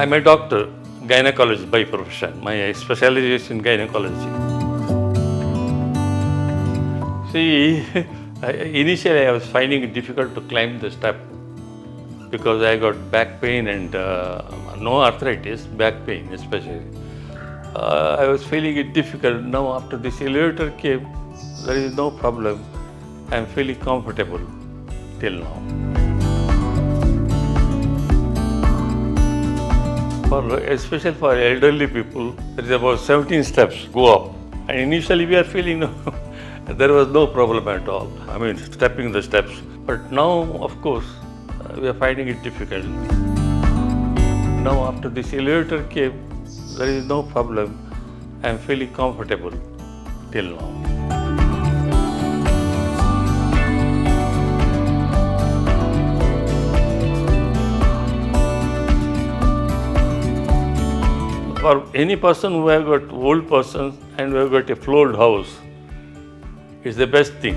I'm a doctor, gynecologist by profession. My specialization in gynecology. See, initially I was finding it difficult to climb the step because I got back pain and no arthritis, back pain especially. I was feeling it difficult. Now after this elevator came, there is no problem. I am feeling comfortable till now. Especially for elderly people, there is about 17 steps go up. And initially we are feeling there was no problem at all. I mean, stepping the steps. But now, of course, we are finding it difficult. Now after this elevator came, there is no problem. I am feeling comfortable till now. For any person who have got old persons and who have got a floored house, it's the best thing.